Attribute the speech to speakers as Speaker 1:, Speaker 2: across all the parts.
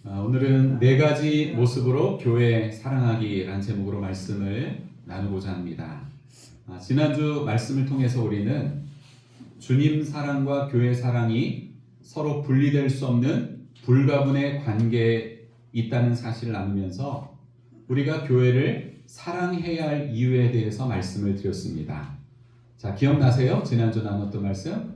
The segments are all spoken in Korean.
Speaker 1: 오늘은 네 가지 모습으로 교회 사랑하기라는 제목으로 말씀을 나누고자 합니다. 지난주 말씀을 통해서 우리는 주님 사랑과 교회 사랑이 서로 분리될 수 없는 불가분의 관계에 있다는 사실을 나누면서 우리가 교회를 사랑해야 할 이유에 대해서 말씀을 드렸습니다. 자, 기억나세요? 지난주 나눴던 말씀?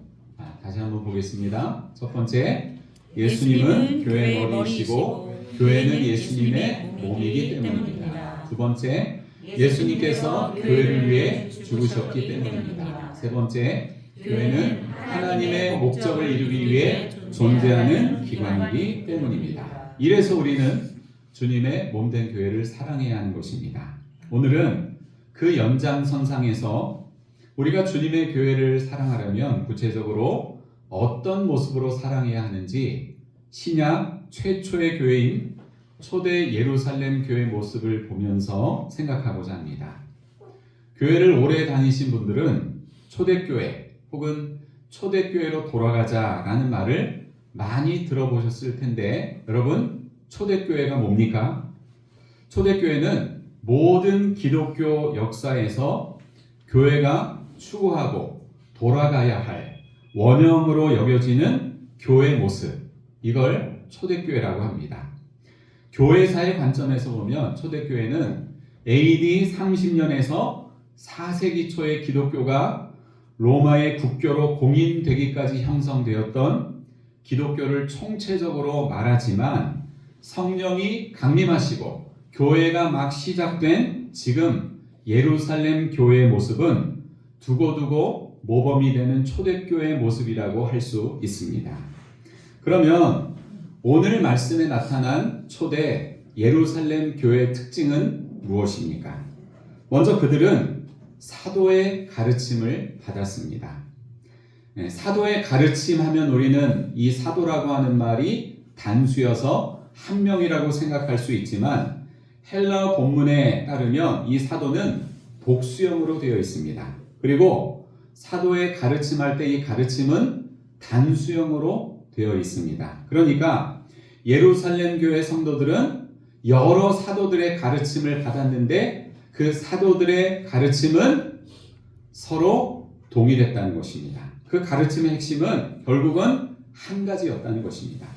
Speaker 1: 다시 한번 보겠습니다. 첫 번째, 예수님은 교회의 머리이시고 교회는 예수님의 몸이기 때문입니다. 두 번째, 예수님께서 교회를 위해 죽으셨기 때문입니다. 세 번째, 교회는 하나님의 목적을 이루기 위해 존재하는 기관이기 때문입니다. 이래서 우리는 주님의 몸된 교회를 사랑해야 하는 것입니다. 오늘은 그 연장선상에서 우리가 주님의 교회를 사랑하려면 구체적으로 어떤 모습으로 사랑해야 하는지 신약 최초의 교회인 초대 예루살렘 교회 모습을 보면서 생각하고자 합니다. 교회를 오래 다니신 분들은 초대교회 혹은 초대교회로 돌아가자라는 말을 많이 들어보셨을 텐데, 여러분, 초대교회가 뭡니까? 초대교회는 모든 기독교 역사에서 교회가 추구하고 돌아가야 할 원형으로 여겨지는 교회 모습, 이걸 초대교회라고 합니다. 교회사의 관점에서 보면 초대교회는 AD 30년에서 4세기 초에 기독교가 로마의 국교로 공인되기까지 형성되었던 기독교를 총체적으로 말하지만, 성령이 강림하시고 교회가 막 시작된 지금 예루살렘 교회의 모습은 두고두고 모범이 되는 초대교회의 모습이라고 할 수 있습니다. 그러면 오늘 말씀에 나타난 초대 예루살렘 교회의 특징은 무엇입니까? 먼저 그들은 사도의 가르침을 받았습니다. 사도의 가르침 하면 우리는 이 사도라고 하는 말이 단수여서 한 명이라고 생각할 수 있지만, 헬라어 본문에 따르면 이 사도는 복수형으로 되어 있습니다. 그리고 사도의 가르침할 때 이 가르침은 단수형으로 되어 있습니다. 그러니까 예루살렘 교회 성도들은 여러 사도들의 가르침을 받았는데 그 사도들의 가르침은 서로 동일했다는 것입니다. 그 가르침의 핵심은 결국은 한 가지였다는 것입니다.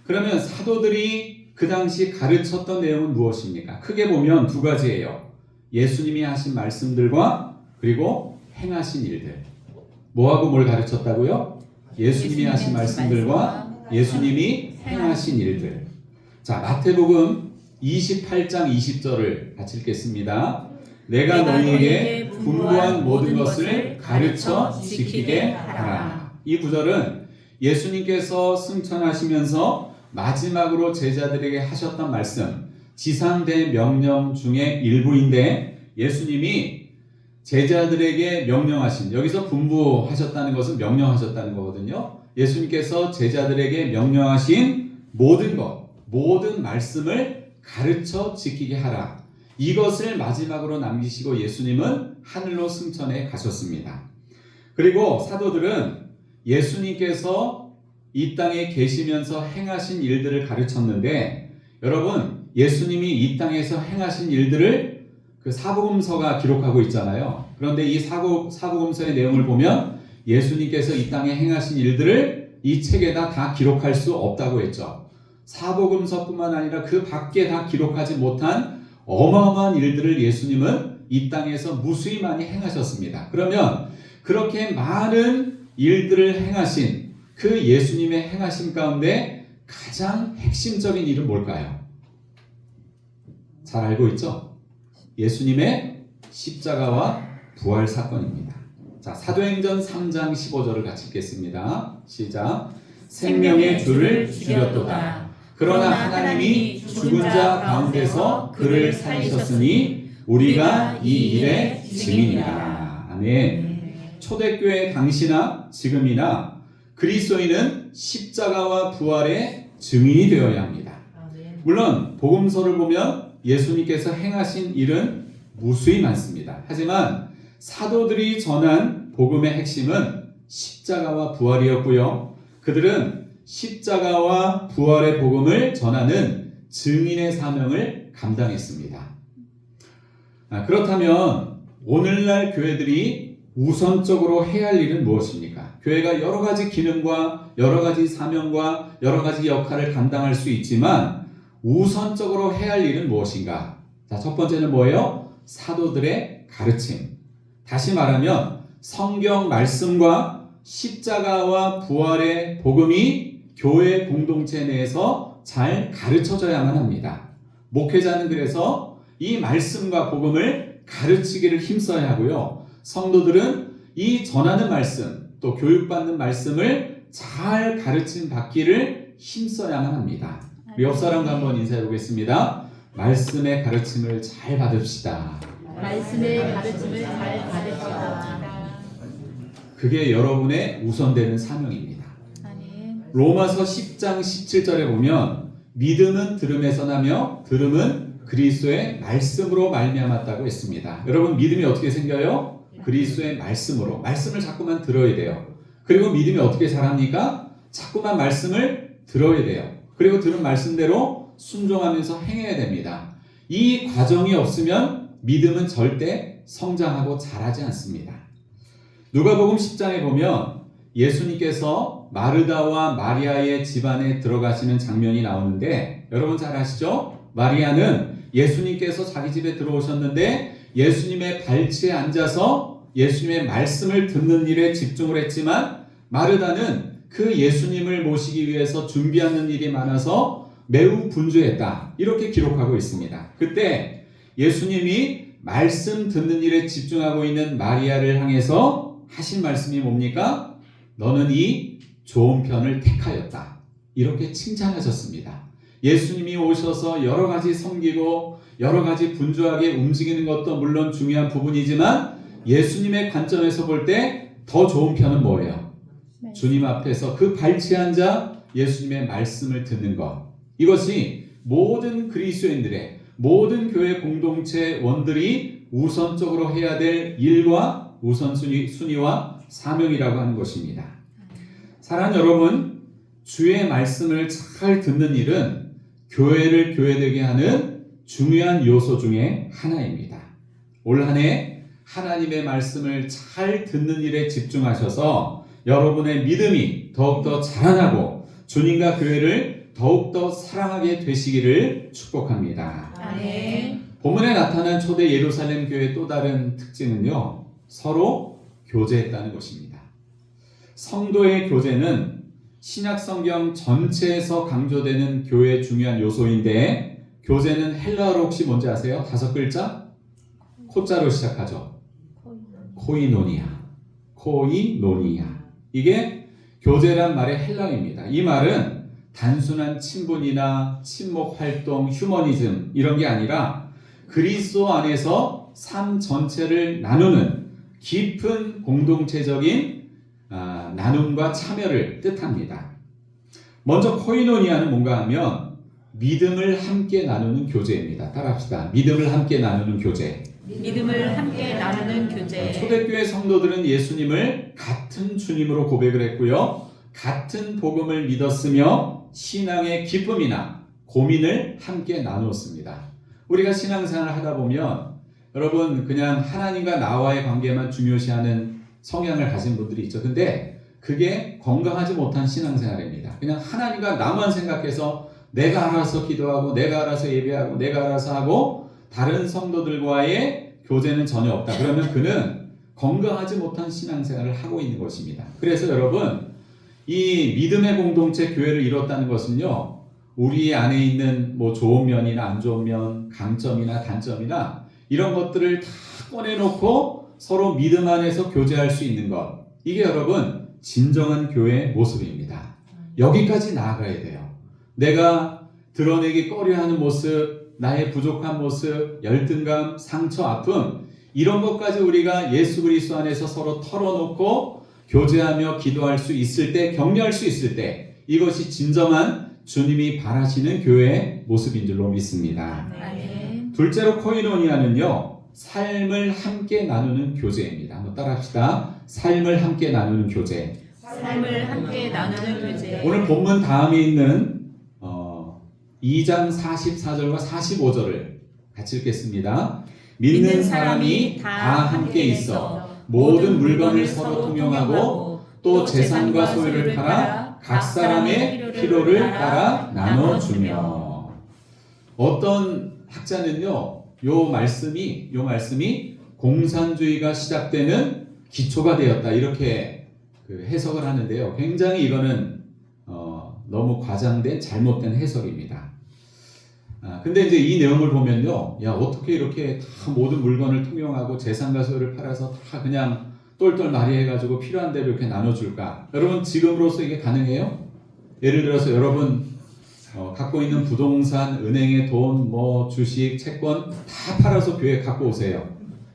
Speaker 1: 그러면 사도들이 그 당시 가르쳤던 내용은 무엇입니까? 크게 보면 두 가지예요. 예수님이 하신 말씀들과 그리고 행하신 일들. 뭐하고 뭘 가르쳤다고요? 예수님이 하신 말씀들과 예수님이 행하신 일들. 자, 마태복음 28장 20절을 같이 읽겠습니다. 내가 너희에게 분부한 모든 것을 가르쳐 지키게 하라. 이 구절은 예수님께서 승천하시면서 마지막으로 제자들에게 하셨던 말씀, 지상대 명령 중에 일부인데, 예수님이 제자들에게 명령하신, 여기서 분부하셨다는 것은 명령하셨다는 거거든요. 예수님께서 제자들에게 명령하신 모든 것, 모든 말씀을 가르쳐 지키게 하라. 이것을 마지막으로 남기시고 예수님은 하늘로 승천해 가셨습니다. 그리고 사도들은 예수님께서 이 땅에 계시면서 행하신 일들을 가르쳤는데, 여러분, 예수님이 이 땅에서 행하신 일들을 그 사복음서가 기록하고 있잖아요. 그런데 이 사복음서의 내용을 보면 예수님께서 이 땅에 행하신 일들을 이 책에다 다 기록할 수 없다고 했죠. 사복음서뿐만 아니라 그 밖에 다 기록하지 못한 어마어마한 일들을 예수님은 이 땅에서 무수히 많이 행하셨습니다. 그러면 그렇게 많은 일들을 행하신 그 예수님의 행하심 가운데 가장 핵심적인 일은 뭘까요? 잘 알고 있죠? 예수님의 십자가와 부활 사건입니다. 자, 사도행전 3장 15절을 같이 읽겠습니다. 시작. 생명의 주를 죽였도다. 그러나 하나님이 죽은 자 가운데서 그를 살리셨으니 우리가 이 일의 증인이다. 아멘. 초대교회 당시나 지금이나 그리스도인은 십자가와 부활의 증인이 되어야 합니다. 물론 복음서를 보면 예수님께서 행하신 일은 무수히 많습니다. 하지만 사도들이 전한 복음의 핵심은 십자가와 부활이었고요. 그들은 십자가와 부활의 복음을 전하는 증인의 사명을 감당했습니다. 그렇다면 오늘날 교회들이 우선적으로 해야 할 일은 무엇입니까? 교회가 여러 가지 기능과 여러 가지 사명과 여러 가지 역할을 감당할 수 있지만 우선적으로 해야 할 일은 무엇인가? 자, 첫 번째는 뭐예요? 사도들의 가르침. 다시 말하면 성경 말씀과 십자가와 부활의 복음이 교회 공동체 내에서 잘 가르쳐져야만 합니다. 목회자는 그래서 이 말씀과 복음을 가르치기를 힘써야 하고요. 성도들은 이 전하는 말씀, 또 교육받는 말씀을 잘 가르침 받기를 힘써야만 합니다. 우리 옆 사람과 한번 인사해 보겠습니다. 말씀의 가르침을 잘 받읍시다.
Speaker 2: 말씀의 가르침을 잘 받읍시다.
Speaker 1: 그게 여러분의 우선되는 사명입니다. 로마서 10장 17절에 보면 믿음은 들음에서 나며 들음은 그리스도의 말씀으로 말미암았다고 했습니다. 여러분 믿음이 어떻게 생겨요? 그리스도의 말씀으로. 말씀을 자꾸만 들어야 돼요. 그리고 믿음이 어떻게 자랍니까? 자꾸만 말씀을 들어야 돼요. 그리고 들은 말씀대로 순종하면서 행해야 됩니다. 이 과정이 없으면 믿음은 절대 성장하고 자라지 않습니다. 누가복음 10장에 보면 예수님께서 마르다와 마리아의 집안에 들어가시는 장면이 나오는데 여러분 잘 아시죠? 마리아는 예수님께서 자기 집에 들어오셨는데 예수님의 발치에 앉아서 예수님의 말씀을 듣는 일에 집중을 했지만 마르다는 그 예수님을 모시기 위해서 준비하는 일이 많아서 매우 분주했다. 이렇게 기록하고 있습니다. 그때 예수님이 말씀 듣는 일에 집중하고 있는 마리아를 향해서 하신 말씀이 뭡니까? 너는 이 좋은 편을 택하였다. 이렇게 칭찬하셨습니다. 예수님이 오셔서 여러 가지 섬기고 여러 가지 분주하게 움직이는 것도 물론 중요한 부분이지만 예수님의 관점에서 볼 때 더 좋은 편은 뭐예요? 주님 앞에서 그 발치에 앉아 예수님의 말씀을 듣는 것. 이것이 모든 그리스도인들의 모든 교회 공동체 원들이 우선적으로 해야 될 일과 우선순위와 사명이라고 하는 것입니다. 사랑하는 여러분, 주의 말씀을 잘 듣는 일은 교회를 교회되게 하는 중요한 요소 중에 하나입니다. 올 한 해 하나님의 말씀을 잘 듣는 일에 집중하셔서 여러분의 믿음이 더욱더 자라나고 주님과 교회를 더욱더 사랑하게 되시기를 축복합니다.
Speaker 2: 아멘.
Speaker 1: 본문에 나타난 초대 예루살렘 교회의 또 다른 특징은요, 서로 교제했다는 것입니다. 성도의 교제는 신약 성경 전체에서 강조되는 교회의 중요한 요소인데 교제는 헬라어로 혹시 뭔지 아세요? 5글자? 코자로 시작하죠. 코이노니아. 이게 교제란 말의 헬라어입니다. 이 말은 단순한 친분이나 친목 활동, 휴머니즘 이런 게 아니라 그리스도 안에서 삶 전체를 나누는 깊은 공동체적인 나눔과 참여를 뜻합니다. 먼저 코이노니아는 뭔가 하면 믿음을 함께 나누는 교제입니다. 따라합시다. 믿음을 함께 나누는 교제.
Speaker 2: 믿음을 함께 나누는 교제.
Speaker 1: 초대교회 성도들은 예수님을 같은 주님으로 고백을 했고요. 같은 복음을 믿었으며 신앙의 기쁨이나 고민을 함께 나누었습니다. 우리가 신앙생활을 하다 보면 여러분 그냥 하나님과 나와의 관계만 중요시하는 성향을 가진 분들이 있죠. 근데 그게 건강하지 못한 신앙생활입니다. 그냥 하나님과 나만 생각해서 내가 알아서 기도하고 내가 알아서 예배하고 내가 알아서 하고 다른 성도들과의 교제는 전혀 없다. 그러면 그는 건강하지 못한 신앙생활을 하고 있는 것입니다. 그래서 여러분 이 믿음의 공동체 교회를 이뤘다는 것은요, 우리 안에 있는 뭐 좋은 면이나 안 좋은 면, 강점이나 단점이나 이런 것들을 다 꺼내놓고 서로 믿음 안에서 교제할 수 있는 것. 이게 여러분 진정한 교회의 모습입니다. 여기까지 나아가야 돼요. 내가 드러내기 꺼려하는 모습, 나의 부족한 모습, 열등감, 상처, 아픔 이런 것까지 우리가 예수 그리스도 안에서 서로 털어놓고 교제하며 기도할 수 있을 때, 격려할 수 있을 때 이것이 진정한 주님이 바라시는 교회의 모습인 줄로 믿습니다.
Speaker 2: 아멘.
Speaker 1: 둘째로 코이노니아는요, 삶을 함께 나누는 교제입니다. 한번 따라합시다. 삶을 함께 나누는 교제.
Speaker 2: 삶을 함께 나누는 교제.
Speaker 1: 오늘 본문 다음에 있는 2장 44절과 45절을 같이 읽겠습니다. 믿는 사람이 다 함께 있어 모든 물건을 서로 통용하고 또 재산과 소유를 팔아 각 사람의 필요를 따라 나눠주며. 어떤 학자는요, 요 말씀이 공산주의가 시작되는 기초가 되었다 이렇게 해석을 하는데요. 굉장히 이거는 너무 과장된 잘못된 해석입니다. 근데 이제 이 내용을 보면요, 야, 어떻게 이렇게 다 모든 물건을 통용하고 재산과 소유를 팔아서 다 그냥 똘똘 마리해가지고 필요한 대로 이렇게 나눠줄까? 여러분, 지금으로서 이게 가능해요? 예를 들어서 여러분 갖고 있는 부동산, 은행의 돈, 뭐 주식, 채권 다 팔아서 교회 갖고 오세요.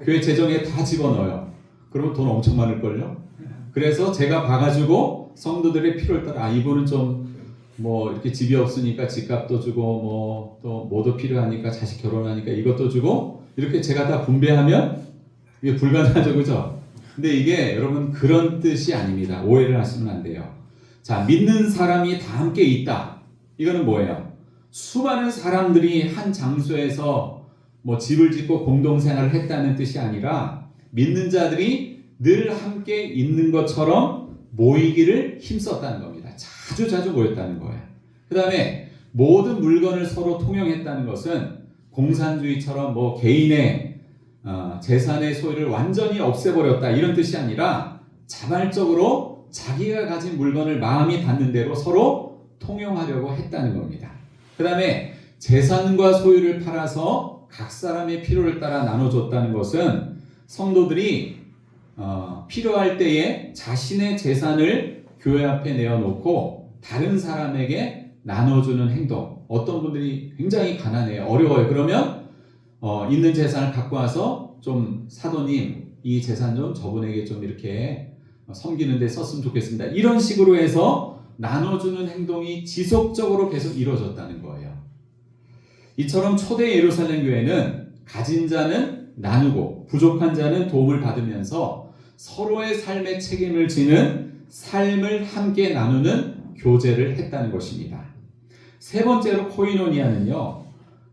Speaker 1: 교회 재정에 다 집어넣어요. 그러면 돈 엄청 많을걸요? 그래서 제가 봐가지고 성도들의 필요를 따라, 이분은 좀 뭐 이렇게 집이 없으니까 집값도 주고 뭐 또 뭐도 필요하니까 자식 결혼하니까 이것도 주고 이렇게 제가 다 분배하면 이게 불가능하죠, 그죠? 근데 이게 여러분 그런 뜻이 아닙니다. 오해를 하시면 안 돼요. 자, 믿는 사람이 다 함께 있다. 이거는 뭐예요? 수많은 사람들이 한 장소에서 뭐 집을 짓고 공동생활을 했다는 뜻이 아니라 믿는 자들이 늘 함께 있는 것처럼 모이기를 힘썼다는 겁니다. 자주 모였다는 거예요. 그 다음에 모든 물건을 서로 통용했다는 것은 공산주의처럼 뭐 개인의 재산의 소유를 완전히 없애버렸다 이런 뜻이 아니라 자발적으로 자기가 가진 물건을 마음이 닿는 대로 서로 통용하려고 했다는 겁니다. 그 다음에 재산과 소유를 팔아서 각 사람의 필요를 따라 나눠줬다는 것은 성도들이 필요할 때에 자신의 재산을 교회 앞에 내어놓고 다른 사람에게 나눠주는 행동. 어떤 분들이 굉장히 가난해요. 어려워요. 그러면 있는 재산을 갖고 와서 좀 사도님 이 재산 좀 저분에게 좀 이렇게 섬기는 데 썼으면 좋겠습니다. 이런 식으로 해서 나눠주는 행동이 지속적으로 계속 이루어졌다는 거예요. 이처럼 초대 예루살렘 교회는 가진 자는 나누고 부족한 자는 도움을 받으면서 서로의 삶의 책임을 지는 삶을 함께 나누는 교제를 했다는 것입니다. 세 번째로 코이노니아는요,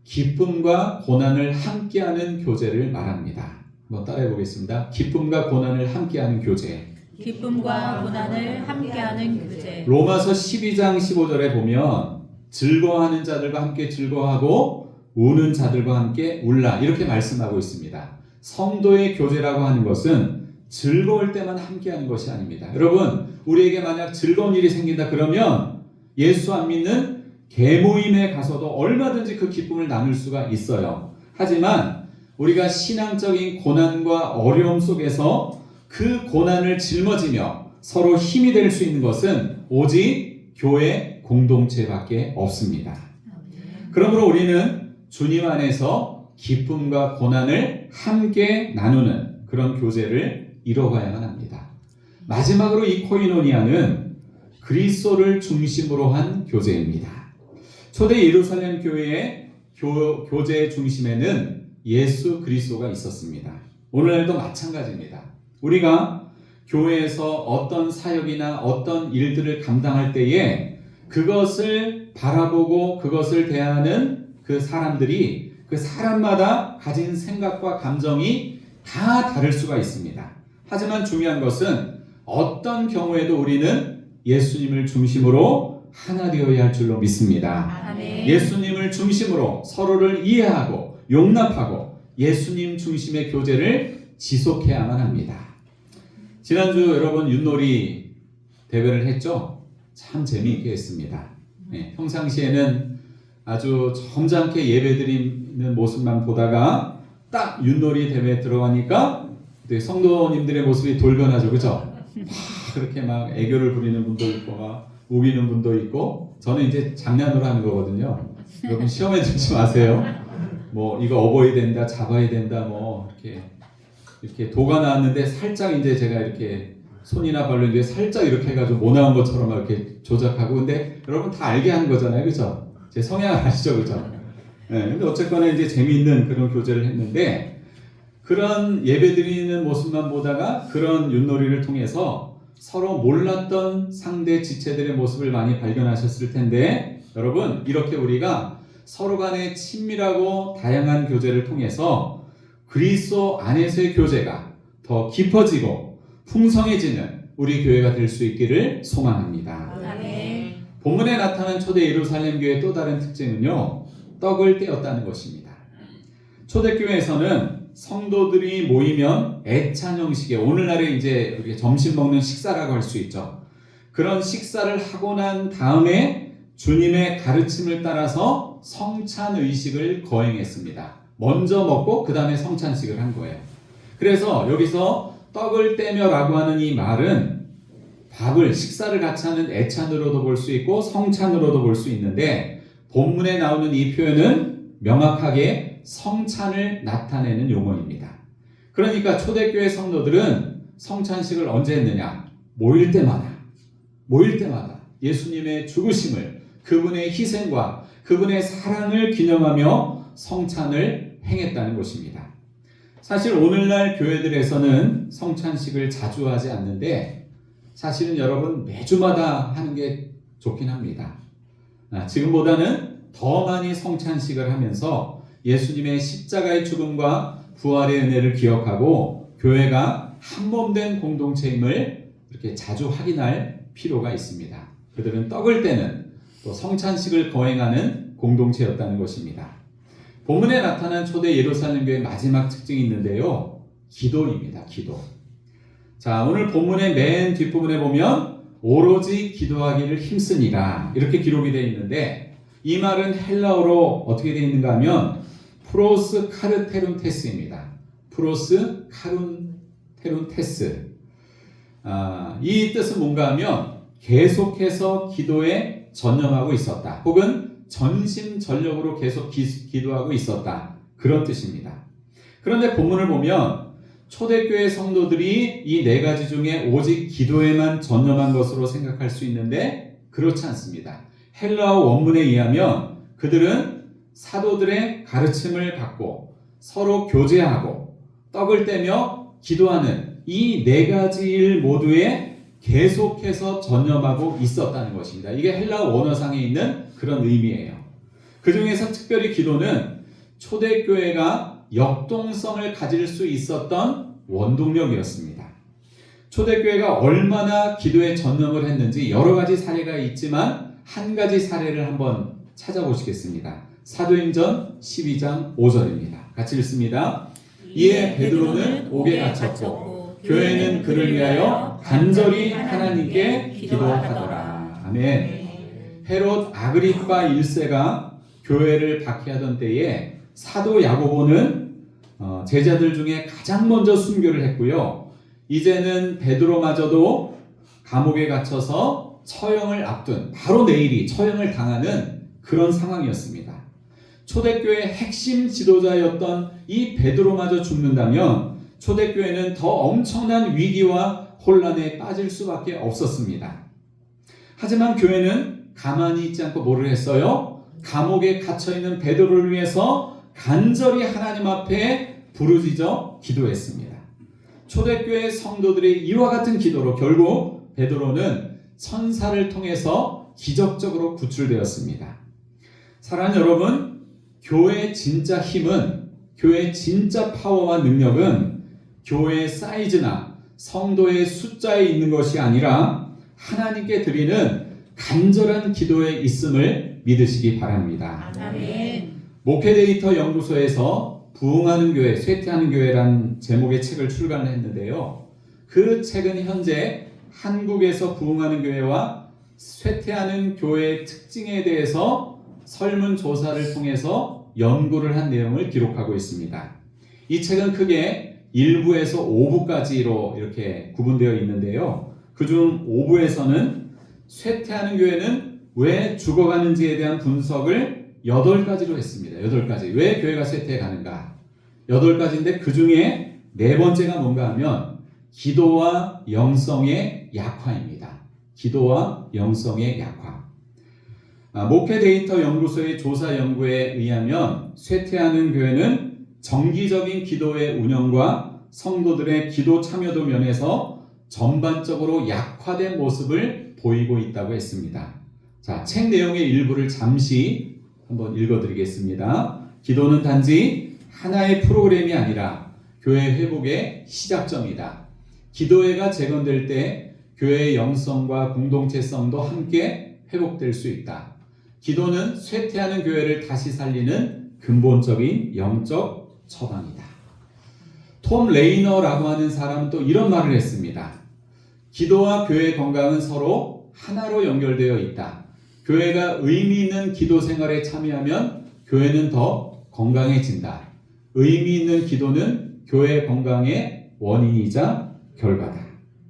Speaker 1: 기쁨과 고난을 함께하는 교제를 말합니다. 한번 따라해 보겠습니다. 기쁨과 고난을 함께하는 교제.
Speaker 2: 기쁨과 고난을 함께하는 교제.
Speaker 1: 로마서 12장 15절에 보면 즐거워하는 자들과 함께 즐거워하고 우는 자들과 함께 울라 이렇게 말씀하고 있습니다. 성도의 교제라고 하는 것은 즐거울 때만 함께하는 것이 아닙니다. 여러분, 우리에게 만약 즐거운 일이 생긴다 그러면 예수 안 믿는 개모임에 가서도 얼마든지 그 기쁨을 나눌 수가 있어요. 하지만 우리가 신앙적인 고난과 어려움 속에서 그 고난을 짊어지며 서로 힘이 될 수 있는 것은 오직 교회 공동체밖에 없습니다. 그러므로 우리는 주님 안에서 기쁨과 고난을 함께 나누는 그런 교제를 이뤄가야만 합니다. 마지막으로 이 코이노니아는 그리스도를 중심으로 한 교제입니다. 초대 예루살렘 교회의 교제의 중심에는 예수 그리스도가 있었습니다. 오늘날도 마찬가지입니다. 우리가 교회에서 어떤 사역이나 어떤 일들을 감당할 때에 그것을 바라보고 그것을 대하는 그 사람들이 그 사람마다 가진 생각과 감정이 다 다를 수가 있습니다. 하지만 중요한 것은 어떤 경우에도 우리는 예수님을 중심으로 하나 되어야 할 줄로 믿습니다.
Speaker 2: 아멘.
Speaker 1: 예수님을 중심으로 서로를 이해하고 용납하고 예수님 중심의 교제를 지속해야만 합니다. 지난주 여러분 윷놀이 대회를 했죠? 참 재미있게 했습니다. 평상시에는 아주 점잖게 예배드리는 모습만 보다가 딱 윷놀이 대회에 들어가니까 성도님들의 모습이 돌변하죠. 그죠? 그렇게 막 애교를 부리는 분도 있고 막 우기는 분도 있고 저는 이제 장난으로 하는 거거든요. 여러분 시험에 들지 마세요. 뭐 이거 업어야 된다, 잡아야 된다, 뭐 이렇게 도가 나왔는데 살짝 이제 제가 이렇게 손이나 발로 이제 살짝 이렇게 해가지고 못 나온 것처럼 이렇게 조작하고 근데 여러분 다 알게 하는 거잖아요, 그죠? 제 성향을 아시죠, 그죠? 네, 근데 어쨌거나 이제 재미있는 그런 교제를 했는데 그런 예배드리는 모습만 보다가 그런 윷놀이를 통해서 서로 몰랐던 상대 지체들의 모습을 많이 발견하셨을 텐데 여러분 이렇게 우리가 서로 간의 친밀하고 다양한 교제를 통해서 그리스도 안에서의 교제가 더 깊어지고 풍성해지는 우리 교회가 될 수 있기를 소망합니다.
Speaker 2: 아멘.
Speaker 1: 본문에 나타난 초대 예루살렘 교회의 또 다른 특징은요, 떡을 떼었다는 것입니다. 초대교회에서는 성도들이 모이면 애찬 형식의 오늘날의 이제 우리가 점심 먹는 식사라고 할 수 있죠. 그런 식사를 하고 난 다음에 주님의 가르침을 따라서 성찬 의식을 거행했습니다. 먼저 먹고 그 다음에 성찬식을 한 거예요. 그래서 여기서 떡을 떼며라고 하는 이 말은 밥을 식사를 같이 하는 애찬으로도 볼 수 있고 성찬으로도 볼 수 있는데 본문에 나오는 이 표현은 명확하게 성찬을 나타내는 용어입니다. 그러니까 초대교회 성도들은 성찬식을 언제 했느냐? 모일 때마다 예수님의 죽으심을, 그분의 희생과 그분의 사랑을 기념하며 성찬을 행했다는 것입니다. 사실 오늘날 교회들에서는 성찬식을 자주 하지 않는데 사실은 여러분 매주마다 하는 게 좋긴 합니다. 지금보다는 더 많이 성찬식을 하면서 예수님의 십자가의 죽음과 부활의 은혜를 기억하고 교회가 한몸된 공동체임을 이렇게 자주 확인할 필요가 있습니다. 그들은 떡을 떼는 또 성찬식을 거행하는 공동체였다는 것입니다. 본문에 나타난 초대 예루살렘 교회의 마지막 특징이 있는데요. 기도입니다. 기도. 자, 오늘 본문의 맨 뒷부분에 보면 오로지 기도하기를 힘쓰니라 이렇게 기록이 되어 있는데 이 말은 헬라어로 어떻게 되어 있는가 하면 프로스 카르테룬테스입니다. 프로스 카룬테룬테스. 이 뜻은 뭔가 하면 계속해서 기도에 전념하고 있었다. 혹은 전심전력으로 계속 기도하고 있었다. 그런 뜻입니다. 그런데 본문을 보면 초대교회 성도들이 이 네 가지 중에 오직 기도에만 전념한 것으로 생각할 수 있는데 그렇지 않습니다. 헬라어 원문에 의하면 그들은 사도들의 가르침을 받고 서로 교제하고 떡을 떼며 기도하는 이 네 가지 일 모두에 계속해서 전념하고 있었다는 것입니다. 이게 헬라어 원어상에 있는 그런 의미예요. 그 중에서 특별히 기도는 초대교회가 역동성을 가질 수 있었던 원동력이었습니다. 초대교회가 얼마나 기도에 전념을 했는지 여러 가지 사례가 있지만 한 가지 사례를 한번 찾아보시겠습니다. 사도행전 12장 5절입니다. 같이 읽습니다. 이에 베드로는 옥에 갇혔고 교회는 그를 위하여 간절히 하나님께 기도하더라. 아멘. 헤롯 아그리파 1세가 교회를 박해하던 때에 사도 야고보는 제자들 중에 가장 먼저 순교를 했고요. 이제는 베드로마저도 감옥에 갇혀서 처형을 앞둔 바로 내일이 처형을 당하는 그런 상황이었습니다. 초대교회의 핵심 지도자였던 이 베드로마저 죽는다면 초대교회는 더 엄청난 위기와 혼란에 빠질 수밖에 없었습니다. 하지만 교회는 가만히 있지 않고 뭐를 했어요? 감옥에 갇혀있는 베드로를 위해서 간절히 하나님 앞에 부르짖어 기도했습니다. 초대교회 성도들의 이와 같은 기도로 결국 베드로는 천사를 통해서 기적적으로 구출되었습니다. 사랑하는 여러분, 교회의 진짜 힘은, 교회의 진짜 파워와 능력은 교회의 사이즈나 성도의 숫자에 있는 것이 아니라 하나님께 드리는 간절한 기도에 있음을 믿으시기 바랍니다.
Speaker 2: 아멘.
Speaker 1: 목회데이터 연구소에서 부흥하는 교회, 쇠퇴하는 교회란 제목의 책을 출간을 했는데요. 그 책은 현재 한국에서 부흥하는 교회와 쇠퇴하는 교회의 특징에 대해서 설문조사를 통해서 연구를 한 내용을 기록하고 있습니다. 이 책은 크게 1부에서 5부까지로 이렇게 구분되어 있는데요. 그중 5부에서는 쇠퇴하는 교회는 왜 죽어가는지에 대한 분석을 8가지로 했습니다. 8가지. 왜 교회가 쇠퇴해 가는가? 8가지인데 그 중에 4번째가 뭔가 하면 기도와 영성의 약화입니다. 기도와 영성의 약화. 목회 데이터 연구소의 조사 연구에 의하면 쇠퇴하는 교회는 정기적인 기도의 운영과 성도들의 기도 참여도 면에서 전반적으로 약화된 모습을 보이고 있다고 했습니다. 자, 책 내용의 일부를 잠시 한번 읽어드리겠습니다. 기도는 단지 하나의 프로그램이 아니라 교회 회복의 시작점이다. 기도회가 재건될 때 교회의 영성과 공동체성도 함께 회복될 수 있다. 기도는 쇠퇴하는 교회를 다시 살리는 근본적인 영적 처방이다. 톰 레이너라고 하는 사람은 또 이런 말을 했습니다. 기도와 교회 건강은 서로 하나로 연결되어 있다. 교회가 의미 있는 기도 생활에 참여하면 교회는 더 건강해진다. 의미 있는 기도는 교회 건강의 원인이자 결과다.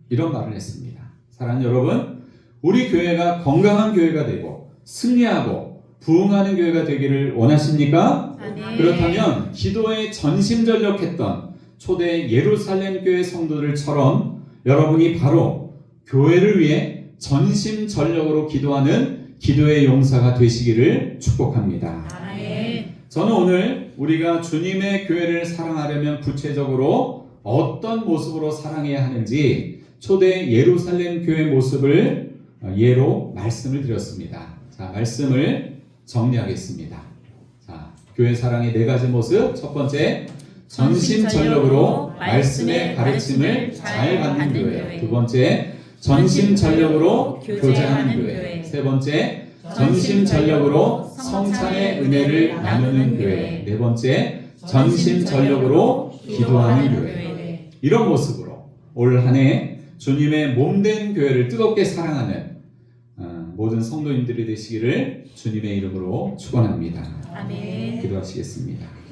Speaker 1: 이런 말을 했습니다. 사랑하는 여러분, 우리 교회가 건강한 교회가 되고 승리하고 부흥하는 교회가 되기를 원하십니까?
Speaker 2: 아멘.
Speaker 1: 그렇다면 기도에 전심전력했던 초대 예루살렘 교회 성도들처럼 여러분이 바로 교회를 위해 전심전력으로 기도하는 기도의 용사가 되시기를 축복합니다.
Speaker 2: 아멘.
Speaker 1: 저는 오늘 우리가 주님의 교회를 사랑하려면 구체적으로 어떤 모습으로 사랑해야 하는지 초대 예루살렘 교회 모습을 예로 말씀을 드렸습니다. 자, 말씀을 정리하겠습니다. 자, 교회 사랑의 4가지 모습. 첫 번째, 전심전력으로 말씀의 가르침을 잘 받는 교회. 두 번째, 전심전력으로 교제하는 교회. 세 번째, 전심전력으로 성찬의 은혜를 나누는 교회. 네 번째, 전심전력으로 기도하는 교회. 이런 모습으로 올 한 해 주님의 몸된 교회를 뜨겁게 사랑하는 모든 성도님들이 되시기를 주님의 이름으로 축원합니다.
Speaker 2: 아멘.
Speaker 1: 기도하시겠습니다.